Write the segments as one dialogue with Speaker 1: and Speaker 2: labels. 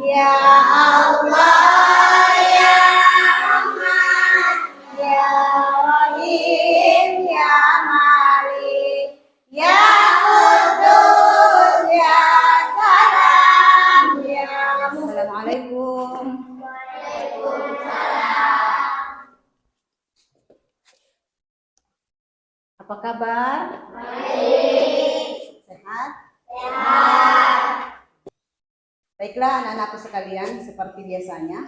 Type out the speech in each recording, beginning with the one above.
Speaker 1: Ya Allah, ya Rahman, ya Rahim, ya Malik, ya Qudus, ya Salam, ya Assalamualaikum. Apa kabar? Baik. Sehat? Sehat. Baiklah anak-anakku sekalian, seperti biasanya,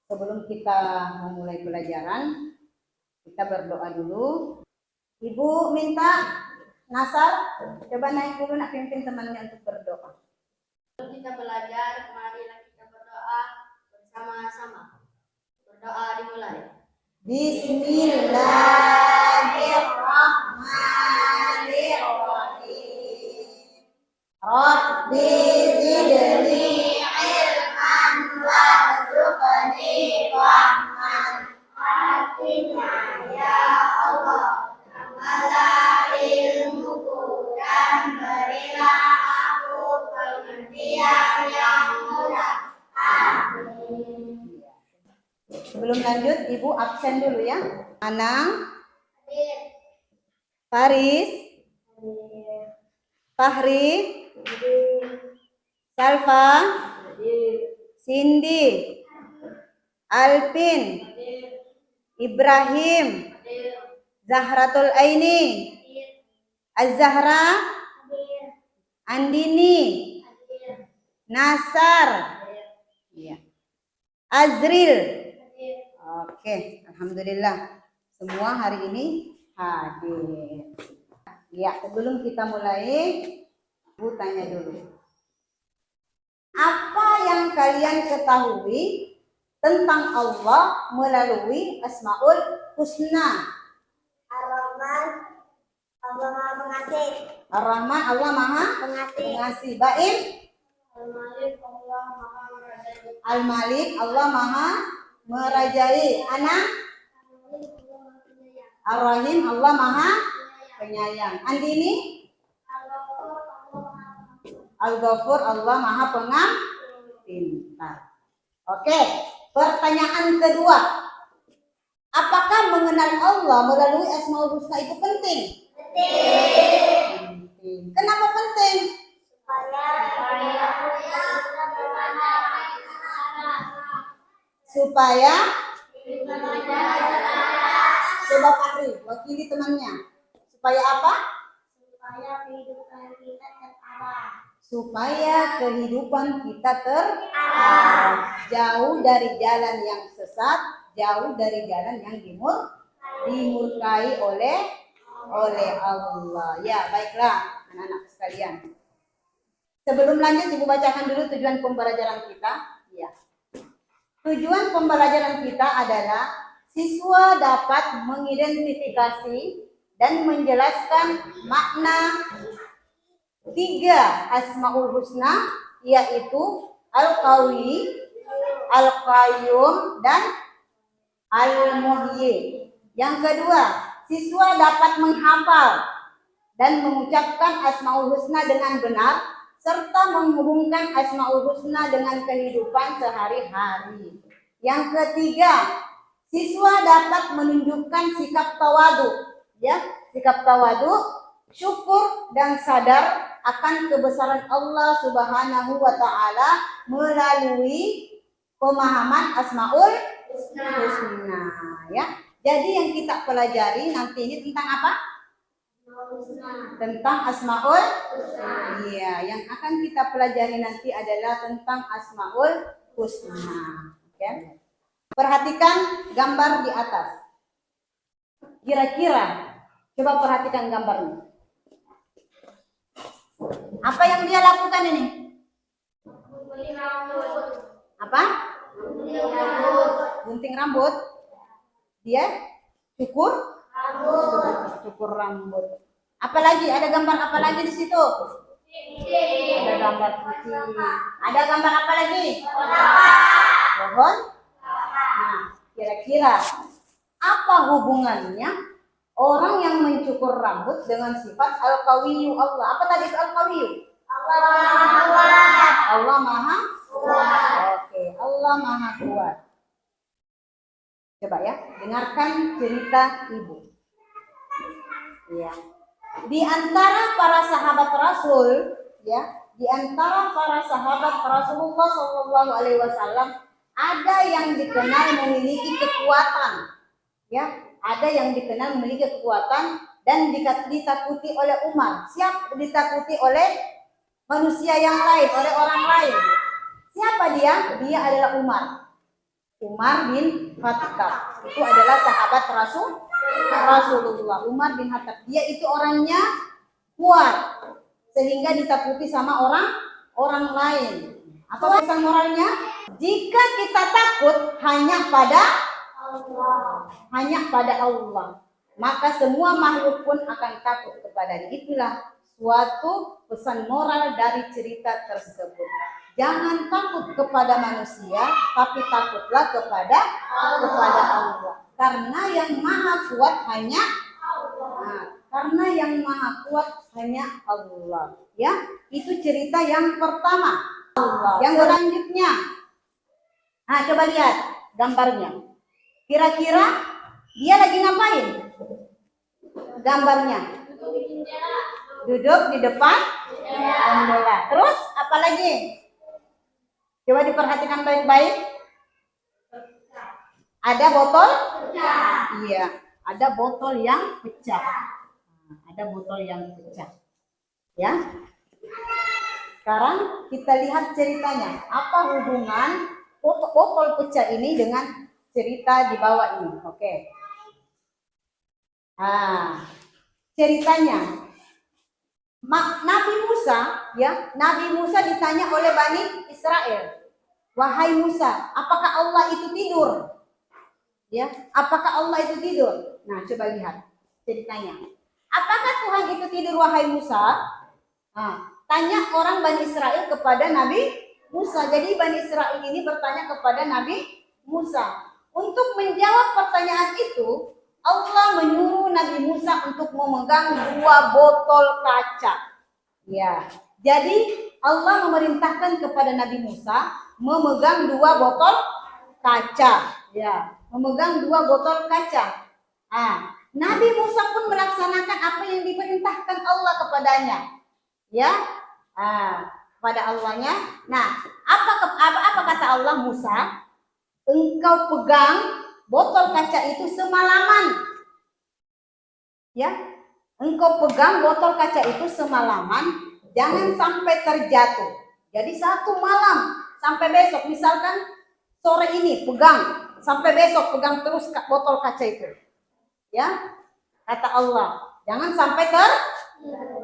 Speaker 1: sebelum kita memulai pelajaran, kita berdoa dulu. Ibu minta Nasar, coba naik dulu nak pimpin temannya untuk berdoa.
Speaker 2: Sebelum kita belajar, marilah kita berdoa bersama-sama. Berdoa dimulai.
Speaker 1: Bismillahirrahmanirrahim. Rabbi zidni ilman warzuqni fahman. Artinya ya Allah, tambahlah ilmuku dan berilah aku pengertian yang mudah. Amin. Sebelum lanjut, Ibu absen dulu ya. Anang, Faris, Fahri, Salva, Cindy, Alpin, Ibrahim, Zahratul Aini, Az-Zahra, Andini, Nasar, Azril. Oke, alhamdulillah semua hari ini hadir. Ya, sebelum kita mulai, Ibu tanya dulu. Apa yang kalian ketahui tentang Allah melalui Asmaul Husna?
Speaker 2: Ar-Rahman, Allah Maha Pengasih.
Speaker 1: Ar-Rahman, Allah Maha Pengasih. Baim?
Speaker 2: Al-Malik, Allah Maha Merajai.
Speaker 1: Al-Malik, Allah Maha Merajai. Ana? Ar-Rahim, Allah Maha Penyayang. Andini? Al-Ghafur, Allah Maha Pengampun. Oke, pertanyaan kedua. Apakah mengenal Allah melalui Asmaul Husna itu penting? Penting. Kenapa penting? Supaya coba Fahri, wakili temannya. Supaya apa?
Speaker 2: Supaya kehidupan kita terarah.
Speaker 1: Supaya kehidupan kita terarah. Jauh dari jalan yang sesat, jauh dari jalan yang dimurkai oleh Allah. Ya, baiklah anak-anak sekalian. Sebelum lanjut, Ibu bacakan dulu tujuan pembelajaran kita. Ya. Tujuan pembelajaran kita adalah siswa dapat mengidentifikasi dan menjelaskan makna 3 Asmaul Husna, yaitu Al-Qawi, Al-Qayyum, dan Al-Muhyi. Yang kedua, siswa dapat menghafal dan mengucapkan Asmaul Husna dengan benar, serta menghubungkan Asmaul Husna dengan kehidupan sehari-hari. Yang ketiga, siswa dapat menunjukkan sikap tawadu, ya, sikap tawadu, syukur dan sadar akan kebesaran Allah Subhanahu wa taala melalui pemahaman Asmaul Husna, ya. Jadi yang kita pelajari nanti ini tentang apa? Tentang Asmaul Husna. Iya, yang akan kita pelajari nanti adalah tentang Asmaul Husna. Oke. Perhatikan gambar di atas. Kira-kira coba perhatikan gambarnya. Apa yang dia lakukan ini?
Speaker 2: Gunting rambut.
Speaker 1: Apa?
Speaker 2: Gunting rambut.
Speaker 1: Gunting rambut. Dia cukur
Speaker 2: Rambut.
Speaker 1: cukur rambut. Apalagi ada gambar apa lagi di situ? Ada gambar kucing. Ada gambar apa lagi? Pohon. Nah, kira-kira apa hubungannya orang yang mencukur rambut dengan sifat Al-Qawiyyu Allah? Apa tadi itu Al-Qawiyyu?
Speaker 2: Allah.
Speaker 1: Allah Maha. Allah Maha Kuat. Coba ya, dengarkan cerita ibu. Ya. Di antara para sahabat Rasul, ya, di antara para sahabat Rasulullah Shallallahu Alaihi Wasallam ada yang dikenal memiliki kekuatan, ya, ada yang dikenal memiliki kekuatan dan ditakuti oleh Umar. Siap ditakuti oleh manusia yang lain, oleh orang lain. Siapa dia? Dia adalah Umar bin Khattab. Itu adalah sahabat Rasulullah. Umar bin Khattab. Dia itu orangnya kuat sehingga ditakuti sama orang lain. Apa pesan moralnya? Jika kita takut hanya pada Allah, maka semua makhluk pun akan takut kepadanya. Itulah suatu pesan moral dari cerita tersebut. Jangan takut kepada manusia, tapi takutlah kepada Allah. Karena yang maha kuat hanya Allah. Ya, itu cerita yang pertama. Yang selanjutnya, coba lihat gambarnya. Kira-kira dia lagi ngapain? Gambarnya. Duduk di depan jendela. Terus apa lagi? Coba diperhatikan baik-baik. Ada botol? Iya, ada botol yang pecah. Ada botol yang pecah. Ya. Sekarang kita lihat ceritanya. Apa hubungan botol pecah ini dengan cerita di bawah ini? Oke. Ceritanya. Nabi Musa ditanya oleh Bani Israel, wahai Musa, apakah Allah itu tidur? Ya, apakah Allah itu tidur? Nah, coba lihat ceritanya. Apakah Tuhan itu tidur, wahai Musa? Tanya orang Bani Israel kepada Nabi Musa. Jadi Bani Israel ini bertanya kepada Nabi Musa. Untuk menjawab pertanyaan itu, Allah menyuruh Nabi Musa untuk memegang 2 botol kaca. Ya, jadi Allah memerintahkan kepada Nabi Musa memegang 2 botol kaca. Ya, memegang 2 botol kaca. Nabi Musa pun melaksanakan apa yang diperintahkan Allah kepadanya. Ya, pada Allahnya. Nah, apa kata Allah? Musa, engkau pegang botol kaca itu semalaman. Ya, engkau pegang botol kaca itu semalaman, jangan sampai terjatuh. Jadi 1 malam sampai besok, misalkan sore ini pegang, sampai besok pegang terus botol kaca itu. Ya, kata Allah, jangan sampai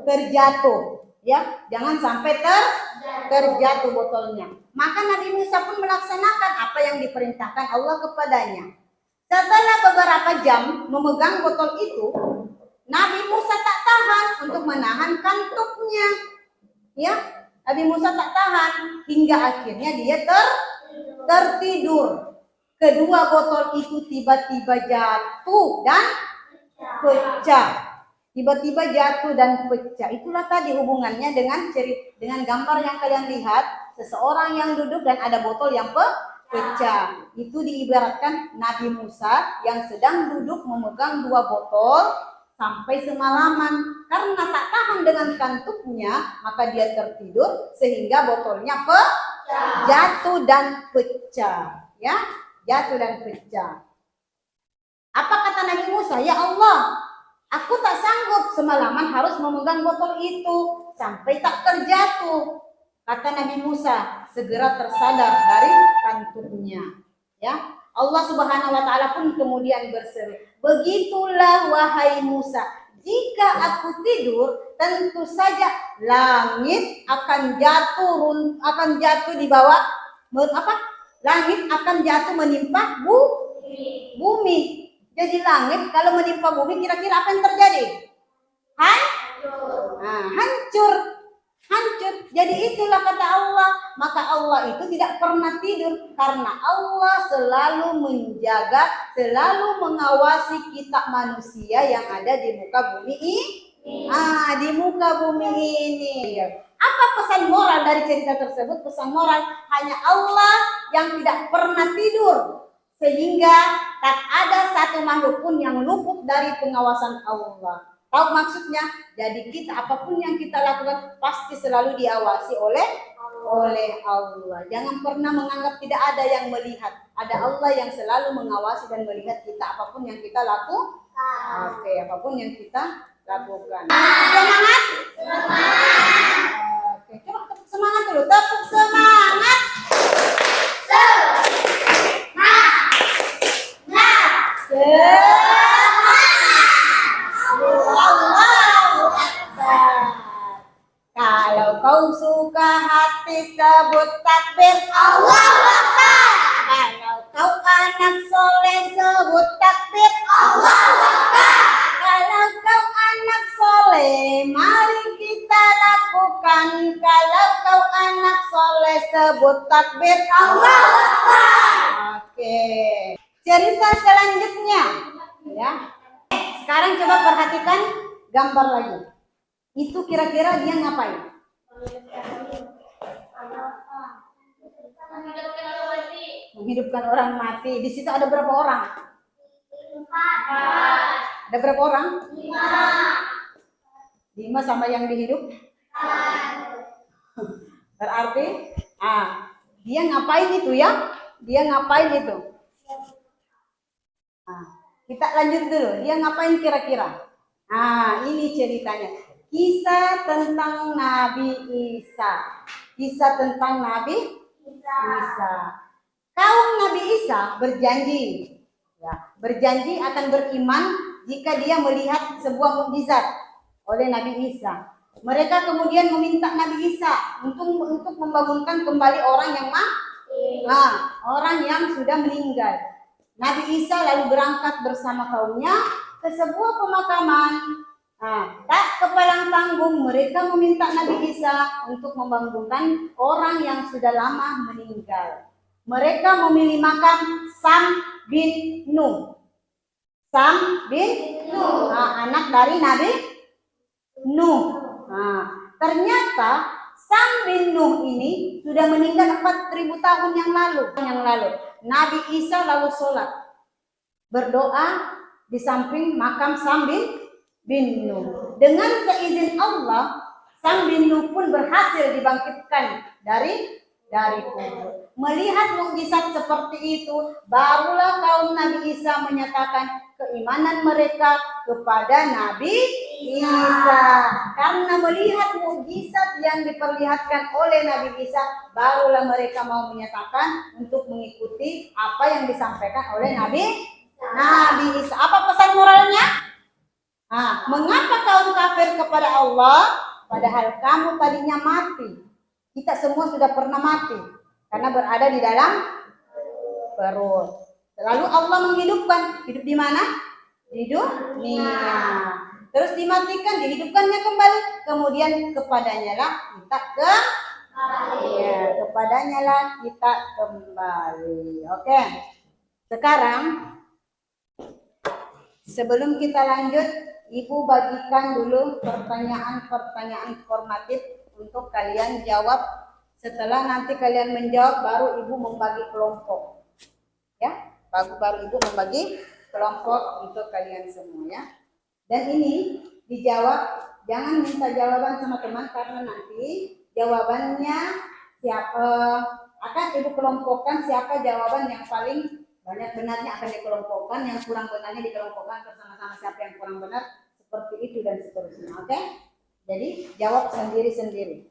Speaker 1: terjatuh. Ya, jangan sampai terjatuh botolnya. Maka Nabi Musa pun melaksanakan apa yang diperintahkan Allah kepadanya. Setelah beberapa jam memegang botol itu, Nabi Musa tak tahan untuk menahan kantuknya. Ya, Nabi Musa tak tahan hingga akhirnya dia tertidur. Kedua botol itu tiba-tiba jatuh dan pecah. Tiba-tiba jatuh dan pecah. Itulah tadi hubungannya dengan gambar yang kalian lihat, seseorang yang duduk dan ada botol yang pecah. Itu diibaratkan Nabi Musa yang sedang duduk memegang 2 botol sampai semalaman. Karena tak tahan dengan kantuknya, maka dia tertidur sehingga botolnya jatuh dan pecah. Ya, jatuh dan pecah. Apa kata Nabi Musa? Ya Allah, aku tak sanggup semalaman harus memegang botol itu sampai tak terjatuh. Kata Nabi Musa, segera tersadar dari kantuknya. Ya, Allah Subhanahu wa taala pun kemudian berseru, begitulah wahai Musa, jika aku tidur, tentu saja langit akan jatuh di bawah langit akan jatuh menimpa bumi. Jadi langit kalau menimpa bumi, kira-kira apa yang terjadi? Hancur. Jadi itulah kata Allah. Maka Allah itu tidak pernah tidur, karena Allah selalu menjaga, selalu mengawasi kita manusia yang ada di muka bumi ini. Di muka bumi ini. Apa pesan moral dari cerita tersebut? Pesan moral, hanya Allah yang tidak pernah tidur, sehingga tak ada satu makhluk pun yang luput dari pengawasan Allah. Tahu maksudnya? Jadi kita apapun yang kita lakukan pasti selalu diawasi oleh Allah. Jangan pernah menganggap tidak ada yang melihat. Ada Allah yang selalu mengawasi dan melihat kita apapun yang kita lakukan. Oke, apapun yang kita lakukan. Semangat? Oke, coba tepuk semangat dulu. Tepuk semangat. Kalau kau suka hati sebut takbir Allahu Akbar. Kalau kau anak soleh sebut takbir Allahu Akbar. Kalau kau anak soleh mari kita lakukan. Kalau kau anak soleh sebut takbir Allahu Akbar. Oke. Cerita selanjutnya ya. Sekarang coba perhatikan gambar lagi. Itu kira-kira dia ngapain? Menghidupkan orang mati. Di situ ada berapa orang? 4. Ada berapa orang? 5 sama yang dihidup? Berarti dia ngapain itu ya? Dia ngapain itu? Kita lanjut dulu. Dia ngapain kira-kira? Ini ceritanya. Kisah tentang Nabi Isa. Kisah tentang Nabi Isa. Kaum Nabi Isa berjanji, berjanji akan beriman jika dia melihat sebuah mukjizat oleh Nabi Isa. Mereka kemudian meminta Nabi Isa untuk membangunkan kembali orang yang orang yang sudah meninggal. Nabi Isa lalu berangkat bersama kaumnya ke sebuah pemakaman. Tak kepalang tanggung mereka meminta Nabi Isa untuk membangunkan orang yang sudah lama meninggal. Mereka memilih makam Sam bin Nuh. Sam bin Nuh, anak dari Nabi Nuh. Ternyata Sam bin Nuh ini sudah meninggal 4.000 tahun yang lalu. Nabi Isa lalu sholat berdoa di samping makam Sam bin Nuh. Dengan seizin Allah, Sam bin Nuh pun berhasil dibangkitkan dari kubur. Melihat mukjizat seperti itu, barulah kaum Nabi Isa menyatakan keimanan mereka kepada Nabi Isa. Karena melihat mukjizat yang diperlihatkan oleh Nabi Isa, barulah mereka mau menyatakan untuk mengikuti apa yang disampaikan oleh Nabi Isa. Apa pesan moralnya? Mengapa kaum kafir kepada Allah padahal kamu tadinya mati? Kita semua sudah pernah mati karena berada di dalam perut. Lalu Allah menghidupkan. Hidup di mana? Di dunia. Terus dimatikan, dihidupkannya kembali. Kemudian kepadanya lah kita kepadanya lah kita kembali. Oke. Sekarang sebelum kita lanjut, Ibu bagikan dulu pertanyaan-pertanyaan formatif untuk kalian jawab. Setelah nanti kalian menjawab, baru Ibu membagi kelompok. Ya, baru Ibu membagi kelompok untuk kalian semua ya. Dan ini dijawab, jangan minta jawaban sama teman karena nanti jawabannya akan Ibu kelompokkan siapa jawaban yang paling banyak benarnya akan dikelompokkan, yang kurang benarnya dikelompokkan bersama-sama siapa yang kurang benar, seperti itu dan seterusnya. Oke? Jadi jawab sendiri-sendiri.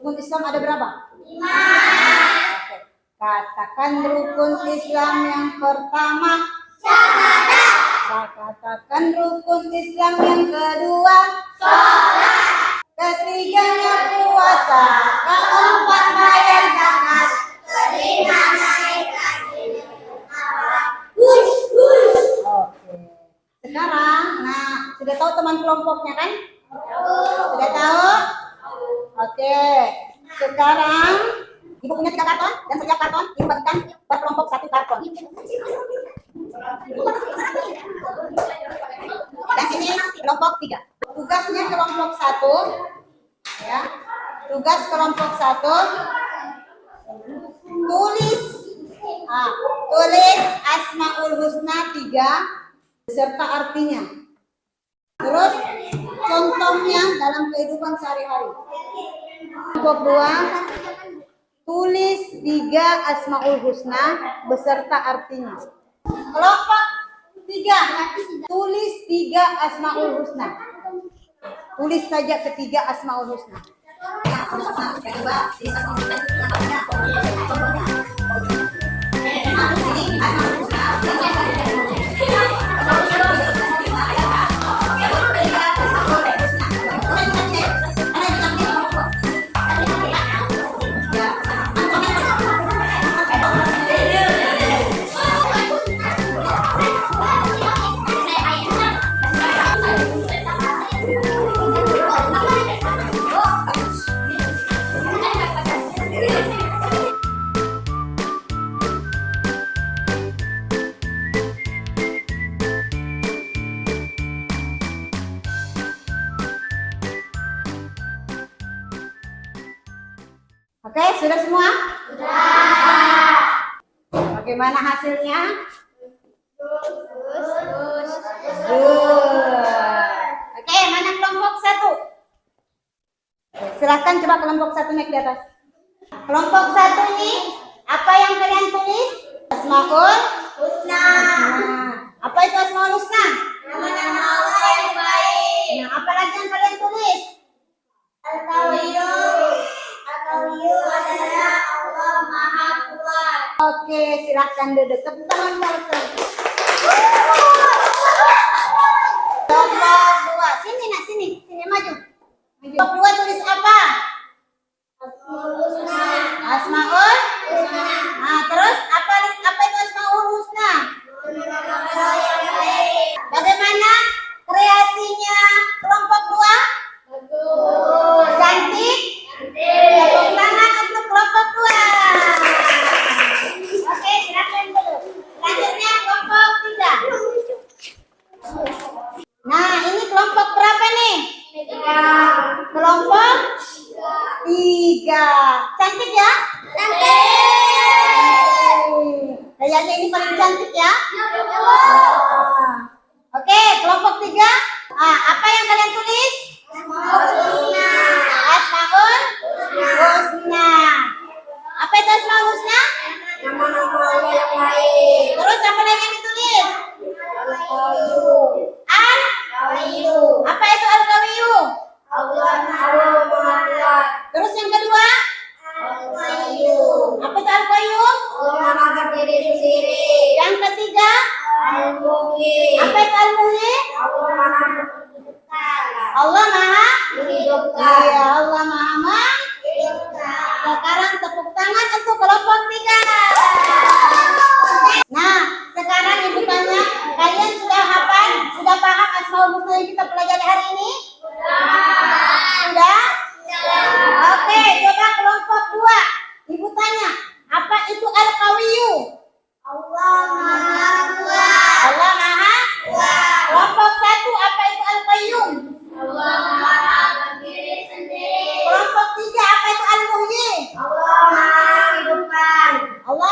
Speaker 1: Rukun Islam ada berapa?
Speaker 2: 5.
Speaker 1: Oke. Katakan rukun Islam yang pertama. Katakan rukun Islam yang kedua. Ketiganya puasa. Keempat bayar zakat.
Speaker 2: Kelima naik haji.
Speaker 1: Oke. Sekarang, sudah tahu teman kelompoknya kan? Sudah tahu? Oke. Sekarang ibu punya 3 karton dan setiap karton ibu bagikan per kelompok 1 karton. Dan ini kelompok 3. Tugasnya kelompok 1, ya. Tugas kelompok 1 tulis Asmaul Husna 3 beserta artinya. Terus contohnya dalam kehidupan sehari-hari. Kelompok 2 tulis 3 Asmaul Husna beserta artinya. Kelompok 3 tulis 3 Asmaul Husna. Tulis saja ketiga Asmaul Husna. Oke, sudah semua? Sudah. Bagaimana hasilnya? Good. Oke, mana kelompok 1? Silahkan coba kelompok 1 naik di atas. Kelompok 1 ini, apa yang kalian tulis? Asmaul
Speaker 2: Husna.
Speaker 1: Apa itu Asmaul Husna?
Speaker 2: Nama-nama Allah yang baik.
Speaker 1: Apa lagi yang kalian tulis?
Speaker 2: Al-Qawiyyu. Al-Qawiyyu adalah Allah Maha Kuat.
Speaker 1: Oke, silahkan duduk. Tepuk tangan palsu. Kelompok 2. Sini maju. Kelompok 2 tulis apa?
Speaker 2: Asmaul Husna.
Speaker 1: Asmaul.
Speaker 2: Husna.
Speaker 1: Terus apa itu Asmaul Husna?
Speaker 2: Nama Allah yang baik.
Speaker 1: Bagaimana kreasinya kelompok 2?
Speaker 2: Bagus.
Speaker 1: Cantik? Tepuk tangan untuk kelompok 2. Oke, silakan dulu. Selanjutnya kelompok 3. Nah, ini kelompok berapa nih?
Speaker 2: 3.
Speaker 1: Kelompok 3. Cantik ya?
Speaker 2: Cantik.
Speaker 1: Kayaknya ini paling cantik ya? Oke, kelompok 3. Apa yang kalian tulis?
Speaker 2: Asmaul Husna.
Speaker 1: Asmaul Husna. Apa itu Asmaul Husna?
Speaker 2: Nama-nama Allah yang baik.
Speaker 1: Terus apa lagi yang ditulis?
Speaker 2: Al-Qawiyyu.
Speaker 1: Al-Qawiyyu. Apa itu Al-Qawiyyu?
Speaker 2: Allah Maha Kuat.
Speaker 1: Terus yang kedua?
Speaker 2: Al-Qawiyyu.
Speaker 1: Apa itu Al-Qawiyyu?
Speaker 2: Allah Maha berdiri sendiri.
Speaker 1: Yang ketiga?
Speaker 2: Al-Muhyi.
Speaker 1: Apa itu Al-Muhyi?
Speaker 2: Allah Maha menghidupkan.
Speaker 1: Allah Maha.
Speaker 2: Menghidupkan.
Speaker 1: Iya, Allah Maha
Speaker 2: Menghidupkan.
Speaker 1: Sekarang tepuk tangan untuk kelompok 3. Nah, sekarang ibu tanya, kalian sudah hafal, sudah paham Asmaul Husna yang kita pelajari hari ini? Sudah? Oke, coba kelompok 2. Ibu tanya, apa itu Al-Qawiyyu?
Speaker 2: Allah Maha Kuat.
Speaker 1: Allah Maha. Kelompok 1, apa itu Al-Qayyum?
Speaker 2: Allah Maha berdiri sendiri.
Speaker 1: Kelompok 3, apa itu Al-Muhyi?
Speaker 2: Allah Maha menghidupkan.
Speaker 1: Allah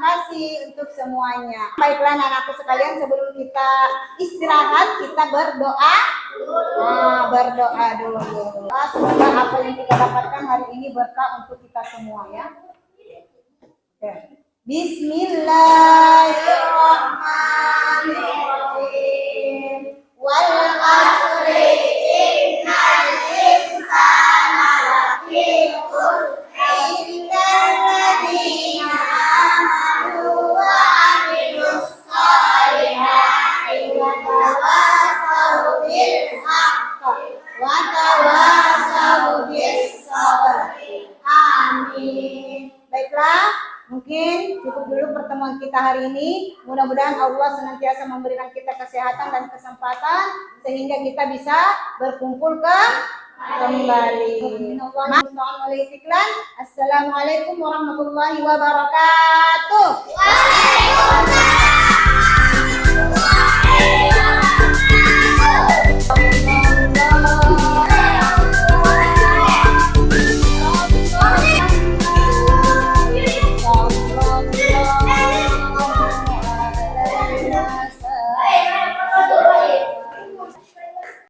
Speaker 1: kasih untuk semuanya. Baiklah anak-anakku sekalian, sebelum kita istirahat, kita berdoa. Berdoa dulu. Semoga apa yang kita dapatkan hari ini berkah untuk kita semua ya. Bismillahirrahmanirrahim. Wal asri innal insana lafi khusr illal ladzina amanu wa amilus shalihati wa tawassaw bil haqqi wa tawassaw bis sabr. Amin. Baiklah, mungkin cukup dulu pertemuan kita hari ini. Mudah-mudahan Allah senantiasa memberikan kita kesehatan dan kesempatan sehingga kita bisa berkumpul kembali. Assalamualaikum warahmatullahi wabarakatuh.
Speaker 2: Waalaikumsalam.